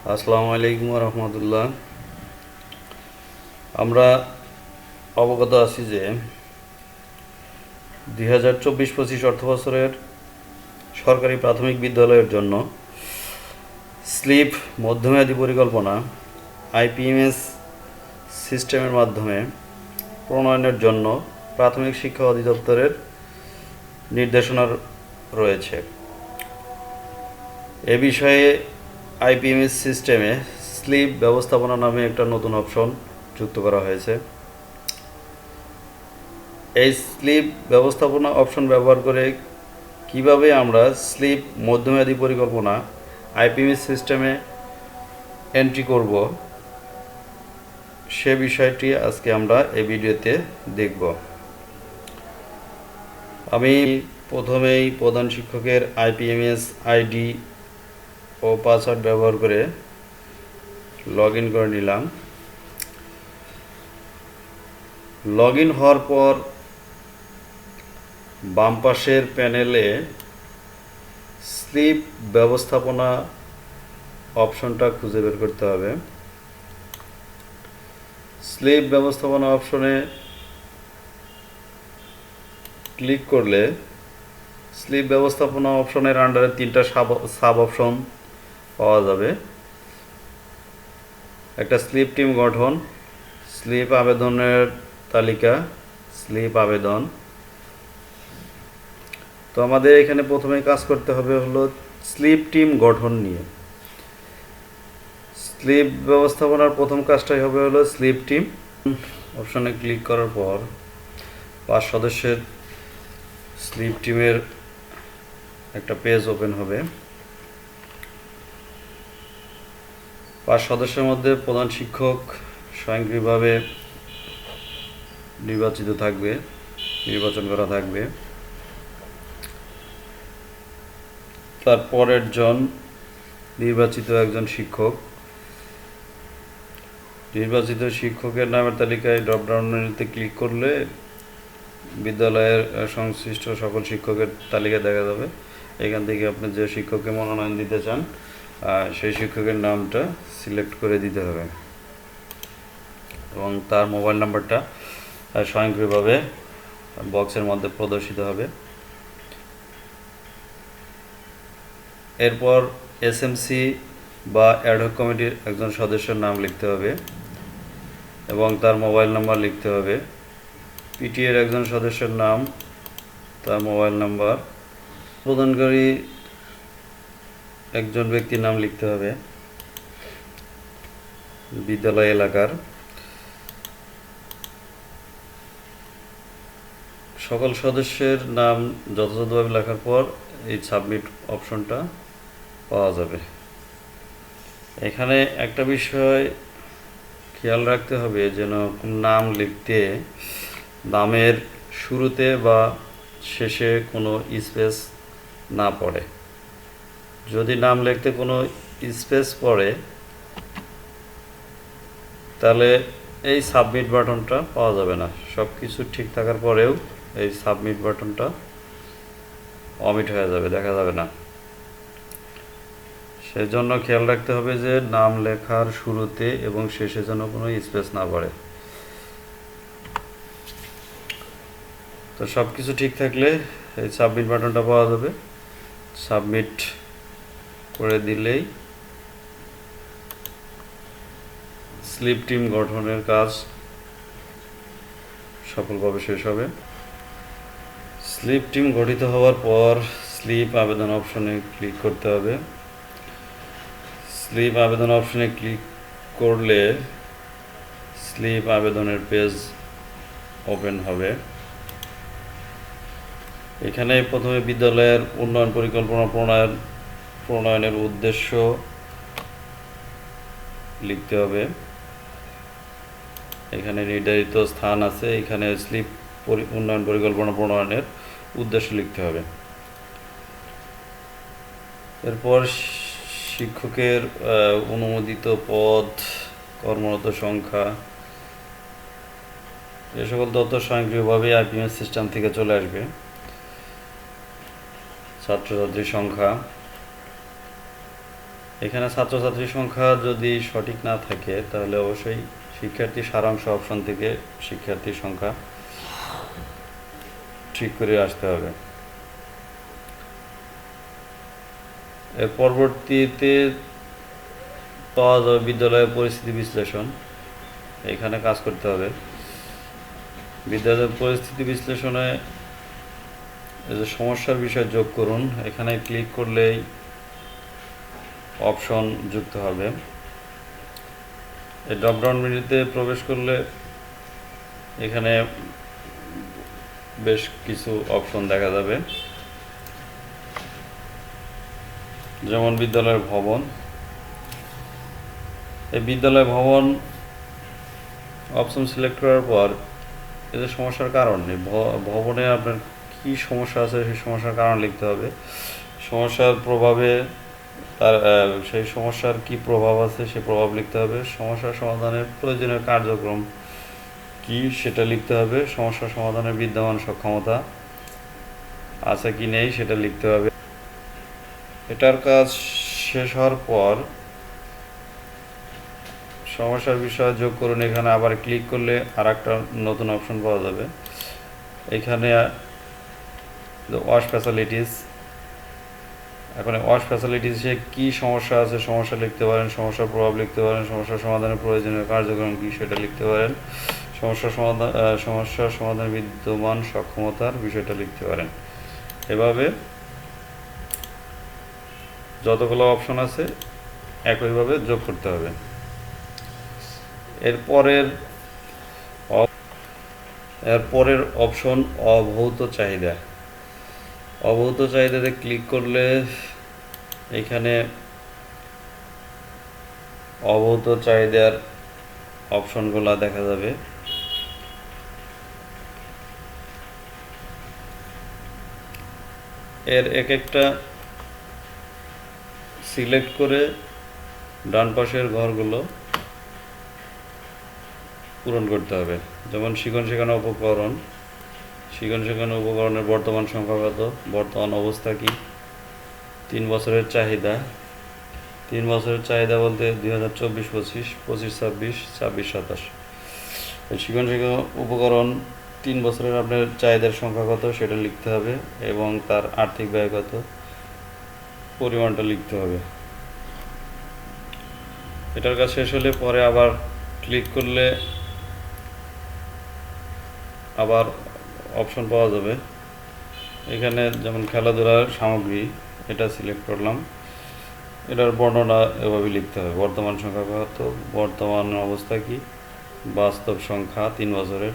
আসসালামু আলাইকুম রহমতুল্লাহ। আমরা অবগত আছি যে 2024-25 অর্থবছরের সরকারি প্রাথমিক বিদ্যালয়ের জন্য স্লিপ মধ্যমেয়াদী পরিকল্পনা আইপিএমএস সিস্টেমের মাধ্যমে প্রণয়নের জন্য প্রাথমিক শিক্ষা অধিদপ্তরের নির্দেশনা রয়েছে। এ বিষয়ে আইপিএমএস সিস্টেমে স্লিপ ব্যবস্থাপনা নামে একটা নতুন অপশন যুক্ত করা হয়েছে। এই স্লিপ ব্যবস্থাপনা অপশন ব্যবহার করে কিভাবে আমরা স্লিপ মধ্যমেয়াদী পরিকল্পনা আইপিএমএস সিস্টেমে এন্ট্রি করব সে বিষয়টি আজকে আমরা এই ভিডিওতে দেখব। আমি প্রথমেই প্রধান শিক্ষকের আইপিএমএস আইডি ও পাসওয়ার্ড ব্যবহার করে লগ ইন করে নিলাম। লগ ইন হওয়ার পর বাম পাশের প্যানেলে স্লিপ ব্যবস্থাপনা অপশনটা খুঁজে বের করতে হবে। স্লিপ ব্যবস্থাপনা অপশনে ক্লিক করলে স্লিপ ব্যবস্থাপনা অপশনের আন্ডারে 3টা সাব অপশন পাওয়া যাবে। একটা স্লিপ টিম গঠন, স্লিপ আবেদনের তালিকা, স্লিপ আবেদন। তো আমাদের এখানে প্রথমে কাজ করতে হবে হলো স্লিপ টিম গঠন নিয়ে। স্লিপ ব্যবস্থাপনার প্রথম কাজটাই হবে হলো স্লিপ টিম অপশনে ক্লিক করার পর 5 সদস্যের স্লিপ টিমের একটা পেজ ওপেন হবে। 5 সদস্যের মধ্যে প্রধান শিক্ষক স্বয়ংক্রিয়ভাবে নির্বাচন করা থাকবে। তারপরের জন নির্বাচিত একজন শিক্ষক। নির্বাচিত শিক্ষকের নামের তালিকায় ড্রপডাউন মেনুতে ক্লিক করলে বিদ্যালয়ের সংশ্লিষ্ট সকল শিক্ষকের তালিকা দেখা যাবে। এখান থেকে আপনি যে শিক্ষককে মনোনয়ন দিতে চান সেই শিক্ষকের নামটা সিলেক্ট করে দিতে হবে এবং তার মোবাইল নাম্বারটা স্বয়ংক্রিয়ভাবে বক্সের মধ্যে প্রদর্শিত হবে। এরপর এসএমসি বা অ্যাডহক কমিটির একজন সদস্যের নাম লিখতে হবে এবং তার মোবাইল নাম্বার লিখতে হবে। পিটিএর একজন সদস্যের নাম, তার মোবাইল নাম্বার, প্রদানকারী একজন ব্যক্তির নাম লিখতে হবে, বিদ্যালয় এলাকার। সকল সদস্যের নাম যথাযথভাবে লেখার পর এই সাবমিট অপশনটা পাওয়া যাবে। এখানে একটা বিষয় খেয়াল রাখতে হবে যেন নাম লিখতে নামের শুরুতে বা শেষে কোনো স্পেস না পড়ে। যদি নাম লিখতে কোনো স্পেস পড়ে তাহলে এই সাবমিট বাটনটা পাওয়া যাবে না। সব কিছু ঠিক থাকার পরেও এই সাবমিট বাটনটা অমিট হয়ে যাবে, দেখা যাবে না। সেজন্য খেয়াল রাখতে হবে যে নাম লেখার শুরুতে এবং শেষে যেন কোনো স্পেস না পড়ে। তো সব কিছু ঠিক থাকলে এই সাবমিট বাটনটা পাওয়া যাবে। সাবমিট করে দিলেই স্লিপ টিম গঠনের কাজ সফলভাবে শেষ হবে। স্লিপ টিম গঠিত হওয়ার পর স্লিপ আবেদন অপশনে ক্লিক করতে হবে। স্লিপ আবেদন অপশনে ক্লিক করলে স্লিপ আবেদনের পেজ ওপেন হবে। এখানে প্রথমে বিদ্যালয়ের উন্নয়ন পরিকল্পনা প্রণয়নের উদ্দেশ্য লিখতে হবে। এখানে নির্ধারিত স্থান আছে, এখানে স্লিপ উন্নয়ন পরিকল্পনা প্রণয়নের উদ্দেশ্য লিখতে হবে। এরপর শিক্ষকের অনুমোদিত পদ, কর্মরত সংখ্যা, এ সকল তথ্য স্বয়ংক্রিয়ভাবে আইপিএমএস সিস্টেম থেকে চলে আসবে। ছাত্রছাত্রীর সংখ্যা, এখানে ছাত্রছাত্রীর সংখ্যা যদি সঠিক না থাকে তাহলে অবশ্যই শিক্ষার্থী সারাংশ অপশন থেকে শিক্ষার্থীর সংখ্যা ঠিক করে আসতে হবে। এর পরবর্তীতে পাওয়া যাবে বিদ্যালয়ের পরিস্থিতি বিশ্লেষণ। এখানে কাজ করতে হবে। বিদ্যালয়ের পরিস্থিতি বিশ্লেষণে এই যে সমস্যার বিষয় যোগ করুন, এখানে ক্লিক করলেই অপশন যুক্ত হবে। এই ড্রপডাউন মেনুতে প্রবেশ করলে এখানে বেশ কিছু অপশন দেখা যাবে, যেমন বিদ্যালয়ের ভবন। এই বিদ্যালয় ভবন অপশন সিলেক্ট করার পর এদের সমস্যার কারণ নেই, ভবনে আপনার কী সমস্যা আছে সেই সমস্যার কারণ লিখতে হবে। সমস্যার প্রভাবে তার সেই সমস্যার কি প্রভাব আছে সে প্রভাব লিখতে হবে। সমস্যা সমাধানের প্রয়োজনীয় কার্যক্রম কি সেটা লিখতে হবে। সমস্যা সমাধানের বিদ্যমান সক্ষমতা আছে কি নেই সেটা লিখতে হবে। এটার কাজ শেষ হওয়ার পর সমস্যার বিষয় যোগ করুন, এখানে আবার ক্লিক করলে আর একটা নতুন অপশন পাওয়া যাবে। এখানে ওয়াশ ফ্যাসিলিটিস, এখন ওয়াশ ফ্যাসিলিটিসে কী সমস্যা আছে সমস্যা লিখতে পারেন, সমস্যার প্রভাব লিখতে পারেন, সমস্যার সমাধানের প্রয়োজনীয় কার্যক্রম কী সেটা লিখতে পারেন, সমস্যার সমাধানের বিদ্যমান সক্ষমতার বিষয়টা লিখতে পারেন। এভাবে যতগুলো অপশন আছে একইভাবে যোগ করতে হবে। এরপরের অপশন অভৌত চাহিদা। অভৌত চাহিদাতে ক্লিক করলে এখানে অভৌত চাহিদার অপশনগুলো দেখা যাবে। এর এক একটা সিলেক্ট করে ডান পাশের ঘরগুলো পূরণ করতে হবে। যেমন শিখন শেখানো উপকরণ, শিখন শেখানো উপকরণের বর্তমান সংখ্যা কত, বর্তমান অবস্থা কি, 3 বছরের চাহিদা। 3 বছরের চাহিদা বলতে 2024-25, 25-26, 26-27। শিখন শেখানো উপকরণ 3 বছরের আপনার চাহিদার সংখ্যা কত সেটা লিখতে হবে এবং তার আর্থিক ব্যয় কত পরিমাণটা লিখতে হবে। এটার কাজ শেষ হলে পরে আবার ক্লিক করলে আবার অপশন পাওয়া যাবে। এখানে যেমন খেলাধুলার সামগ্রী, এটা সিলেক্ট করলাম। এটার বর্ণনা এভাবে লিখতে হবে, বর্তমান সংখ্যা কত, বর্তমান অবস্থা কি, বাস্তব সংখ্যা 3 বছরের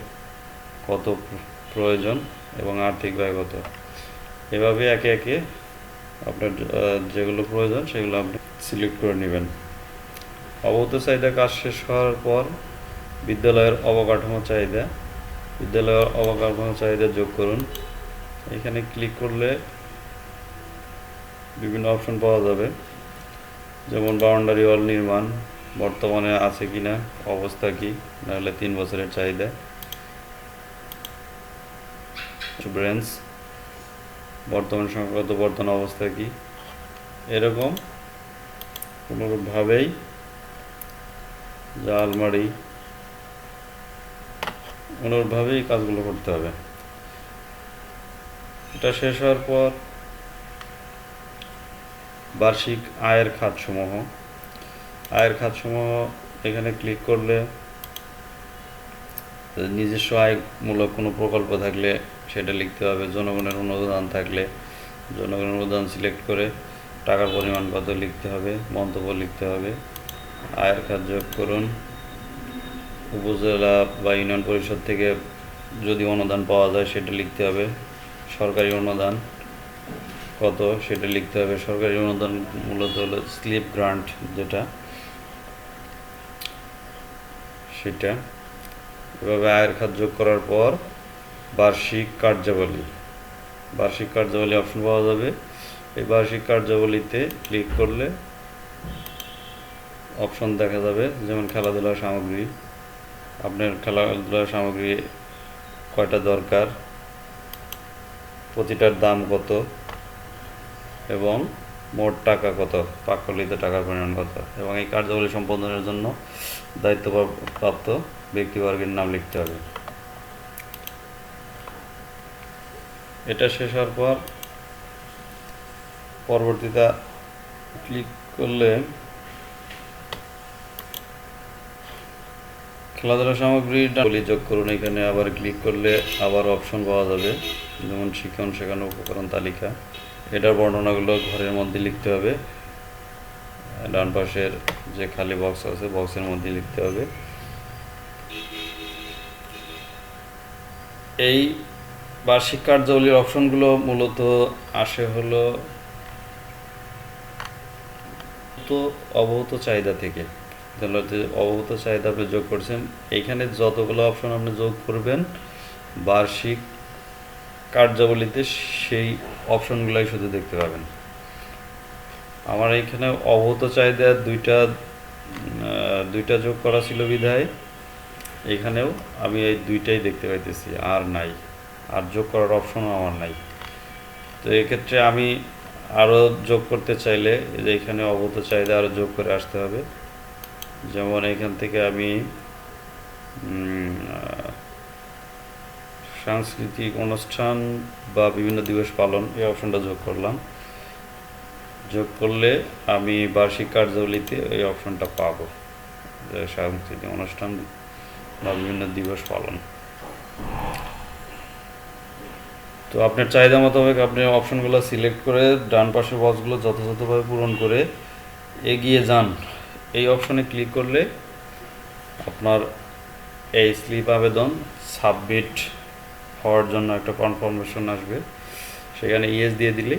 কত প্রয়োজন এবং আর্থিক ব্যয় কত। এভাবে একে একে আপনার যেগুলো প্রয়োজন সেগুলো আপনি সিলেক্ট করে নেবেন। অভৌত চাহিদা কাজ শেষ হওয়ার পর বিদ্যালয়ের অবকাঠামো চাহিদা, বিদ্যালয়ের অবকাঠামো চাহিদা যোগ করুন। এখানে ক্লিক করলে বিভিন্ন অপশন পাওয়া যাবে, যেমন বাউন্ডারি ওয়াল নির্মাণ বর্তমানে আছে কিনা, অবস্থা কি, নাহলে 3 বছরের চাহিদা, ব্রেঞ্চ বর্তমান সংখ্যাগত বর্তমান অবস্থা কি। এরকম কোনোভাবেই যা আলমারি অনুরূপভাবেই কাজগুলো করতে হবে। এটা শেষ হওয়ার পর বার্ষিক আয়ের খাতসমূহ, এখানে ক্লিক করলে নিজস্ব আয়মূলক কোনো প্রকল্প থাকলে সেটা লিখতে হবে। জনগণের অনুদান থাকলে জনগণের অনুদান সিলেক্ট করে টাকার পরিমাণ কত লিখতে হবে, মন্তব্য লিখতে হবে। আয়ের খাত যোগ করুন। উপজেলা বা ইউনিয়ন পরিষদ থেকে যদি অনুদান পাওয়া যায় সেটা লিখতে হবে। সরকারি অনুদান কত সেটা লিখতে হবে। সরকারি অনুদান মূলত হলো স্লিপ গ্রান্ট, যেটা সেটা। এভাবে আয়ের খাত যোগ করার পর বার্ষিক কার্যাবলী অপশন পাওয়া যাবে। এই বার্ষিক কার্যাবলীতে ক্লিক করলে অপশন দেখা যাবে, যেমন খেলাধুলার সামগ্রী, আপনার খেলাধুলার সামগ্রী কয়টা দরকার, প্রতিটার দাম কত এবং মোট টাকা কত, প্রাক্কলিত টাকার পরিমাণ কত, এবং এই কার্যাবলী সম্পাদনের জন্য দায়িত্বপ্রাপ্ত ব্যক্তিবর্গের নাম লিখতে হবে। এটা শেষ হওয়ার পর পরবর্তীতে ক্লিক করলে খেলাধুলা সামগ্রীর বলি যোগ করুন। এখানে আবার ক্লিক করলে আবার অপশন পাওয়া যাবে, যেমন শিক্ষণ শেখানো উপকরণ তালিকা। এটার বর্ণনাগুলো ঘরের মধ্যে লিখতে হবে, ডান পাশের যে খালি বক্স আছে বক্সের মধ্যে লিখতে হবে। এই বার্ষিক কার্যাবলীর অপশনগুলো মূলত আসে হলো অবহত চাহিদা থেকে। অবহত চাহিদা আপনি যোগ করছেন, এইখানে যতগুলো অপশন আপনি যোগ করবেন বার্ষিক কার্যাবলীতে সেই অপশনগুলাই শুধু দেখতে পাবেন। আমার এইখানে অবহত চাহিদা দুইটা যোগ করা ছিল বিধায় এখানেও আমি এই দুইটাই দেখতে পাইতেছি, আর নাই, আর যোগ করার অপশনও আমার নাই। তো এক্ষেত্রে আমি আরও যোগ করতে চাইলে যে এখানে অবহত চাহিদা আরও যোগ করে আসতে হবে। যেমন এখান থেকে আমি সাংস্কৃতিক অনুষ্ঠান বা বিভিন্ন দিবস পালন এই অপশনটা যোগ করলাম। যোগ করলে আমি বার্ষিক কার্যাবলীতে এই অপশনটা পাবো, যে সাংস্কৃতিক অনুষ্ঠান বা বিভিন্ন দিবস পালন। তো আপনার চাহিদা মোতাবেক আপনি অপশনগুলো সিলেক্ট করে ডান পাশের বক্সগুলো যথাযথভাবে পূরণ করে এগিয়ে যান। এই অপশনে ক্লিক করলে আপনার এই স্লিপ আবেদন সাবমিট হওয়ার জন্য একটা কনফার্মেশন আসবে, সেখানে ইয়েস দিয়ে দিলে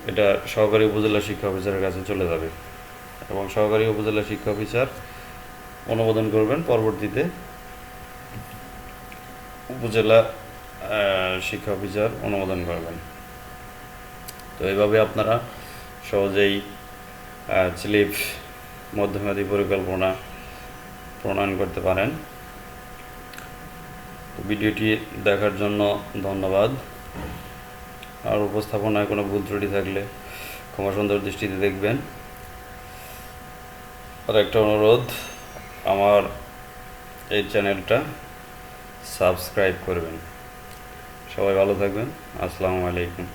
এটা সহকারী উপজেলা শিক্ষা অফিসারের কাছে চলে যাবে এবং সহকারী উপজেলা শিক্ষা অফিসার অনুমোদন করবেন। পরবর্তীতে উপজেলা শিক্ষা অফিসার অনুমোদন করবেন। তো এইভাবে আপনারা সহজেই স্লিপ মধ্যমেয়াদী পরিকল্পনা প্রণয়ন করতে পারেন। ভিডিওটি দেখার জন্য ধন্যবাদ। আর উপস্থাপনায় কোনো ভুল ত্রুটি থাকলে ক্ষমা সুন্দর দৃষ্টিতে দেখবেন। আর একটা অনুরোধ, আমার এই চ্যানেলটা সাবস্ক্রাইব করবেন। সবাই ভালো থাকবেন। আসসালামু আলাইকুম।